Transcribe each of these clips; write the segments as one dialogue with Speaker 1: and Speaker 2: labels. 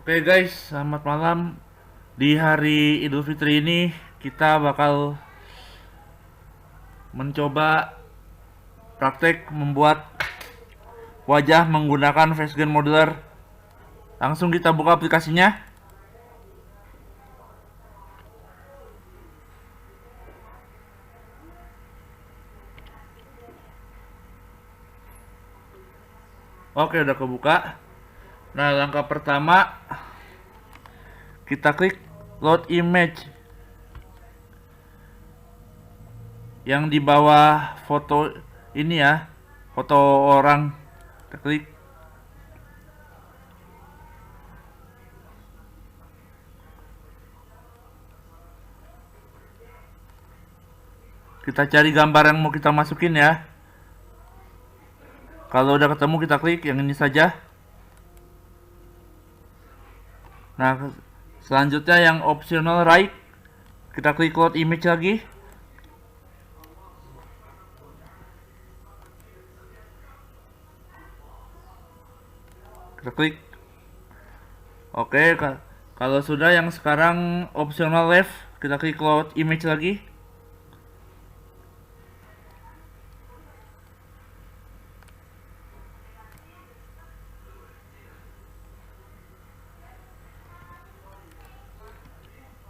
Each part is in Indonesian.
Speaker 1: Oke guys, selamat malam. Di hari Idul Fitri ini kita bakal mencoba praktek membuat wajah menggunakan Facegen Modeler. Langsung kita buka aplikasinya. Oke, udah kebuka. Nah, langkah pertama kita klik load image yang di bawah foto ini ya, foto orang. Kita klik. Kita cari gambar yang mau kita masukin ya. Kalau udah ketemu kita klik yang ini saja. Nah, selanjutnya yang optional right, kita klik load image lagi. Kita klik. Oke, kalau sudah yang sekarang optional left, kita klik load image lagi.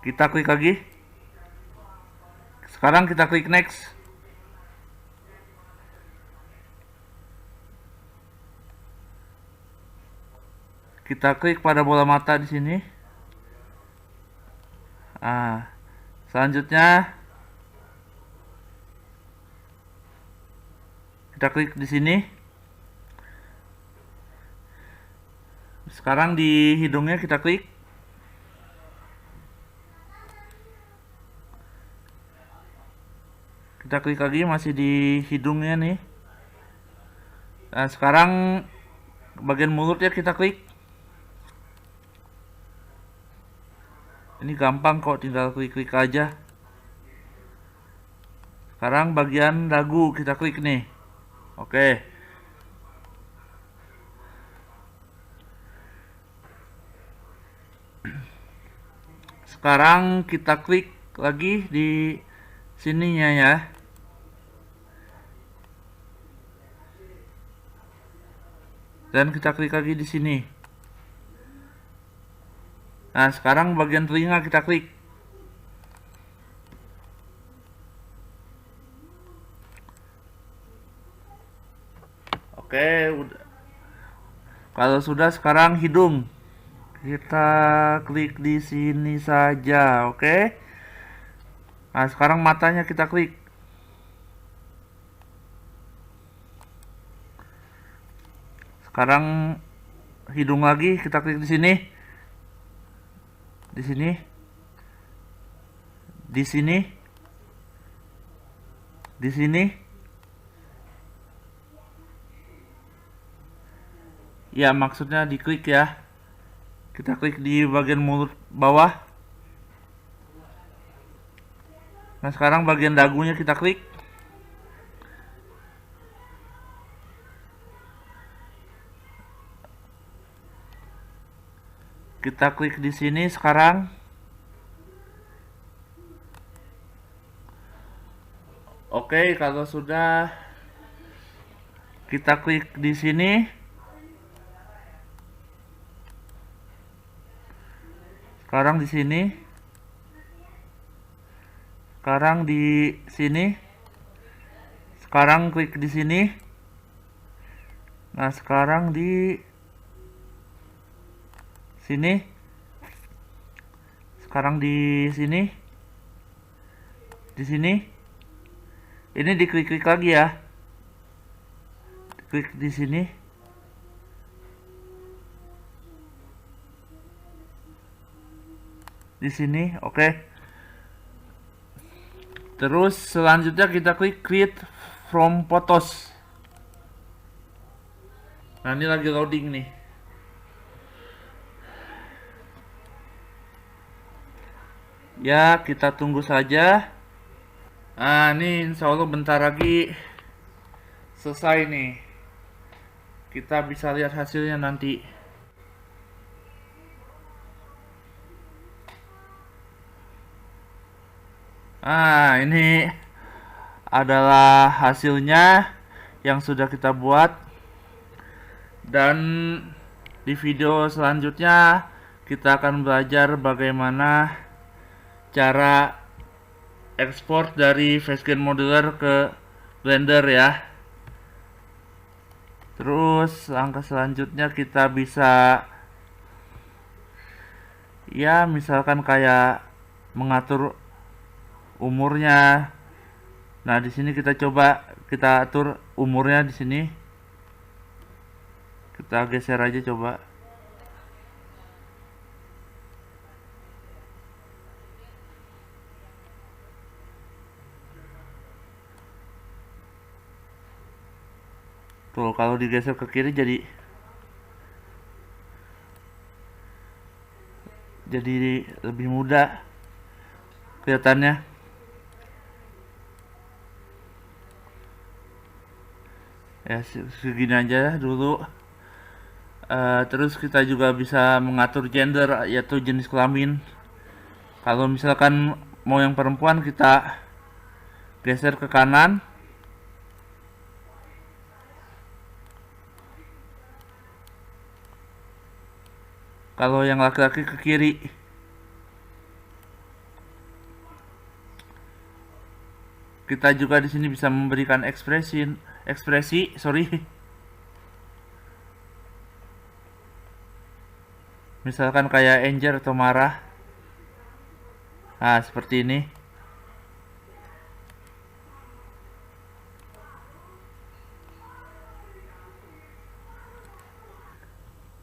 Speaker 1: Kita klik lagi. Sekarang kita klik next. Kita klik pada bola mata di sini. Selanjutnya kita klik di sini. Sekarang di hidungnya kita klik. Kita klik lagi, masih di hidungnya nih. Nah, sekarang bagian mulutnya kita klik. Ini gampang kok, tinggal klik-klik aja. Sekarang bagian dagu kita klik nih. Oke. Sekarang kita klik lagi di sininya ya. Dan kita klik lagi di sini. Nah, sekarang bagian telinga kita klik. Oke, udah. Kalau sudah, sekarang hidung. Kita klik di sini saja, oke? Nah, sekarang matanya kita klik. Sekarang hidung lagi, kita klik di sini. Di sini. Di sini. Di sini. Ya, maksudnya diklik ya. Kita klik di bagian mulut bawah. Nah, sekarang bagian dagunya kita klik. Kita klik di sini sekarang. Oke, kalau sudah kita klik di sini. Sekarang di sini. Sekarang di sini. Sekarang klik di sini. Nah, sekarang di sini. Sekarang di sini. Di sini. Ini diklik-klik lagi ya. Klik di sini. Di sini, oke. Terus selanjutnya kita klik create from photos. Nah, ini lagi loading nih. Ya, kita tunggu saja. Nah, ini insya Allah bentar lagi selesai nih. Kita bisa lihat hasilnya nanti. Ini adalah hasilnya yang sudah kita buat, dan di video selanjutnya kita akan belajar bagaimana cara ekspor dari Facegen Modeler ke Blender ya. Terus langkah selanjutnya kita bisa ya misalkan kayak mengatur umurnya. Nah, di sini kita coba kita atur umurnya di sini. Kita geser aja coba. Tuh, kalau digeser ke kiri jadi lebih mudah kelihatannya. Ya segini aja dulu. Terus kita juga bisa mengatur gender, yaitu jenis kelamin. Kalau misalkan mau yang perempuan, kita geser ke kanan. Kalau yang laki-laki ke kiri. Kita juga di sini bisa memberikan ekspresi, sorry. Misalkan kayak anger atau marah. Nah, seperti ini.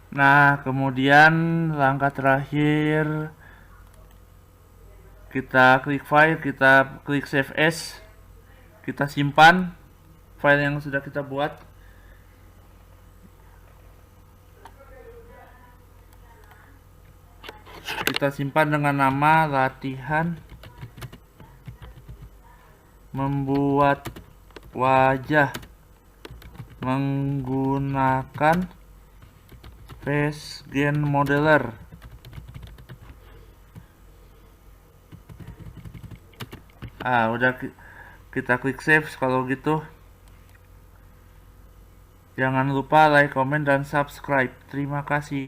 Speaker 1: Nah, kemudian langkah terakhir, kita klik file, kita klik save as, kita simpan file yang sudah kita buat. Kita simpan dengan nama latihan membuat wajah menggunakan Facegen Modeler. Udah kita klik save. Kalau gitu jangan lupa like, comment, dan subscribe. Terima kasih.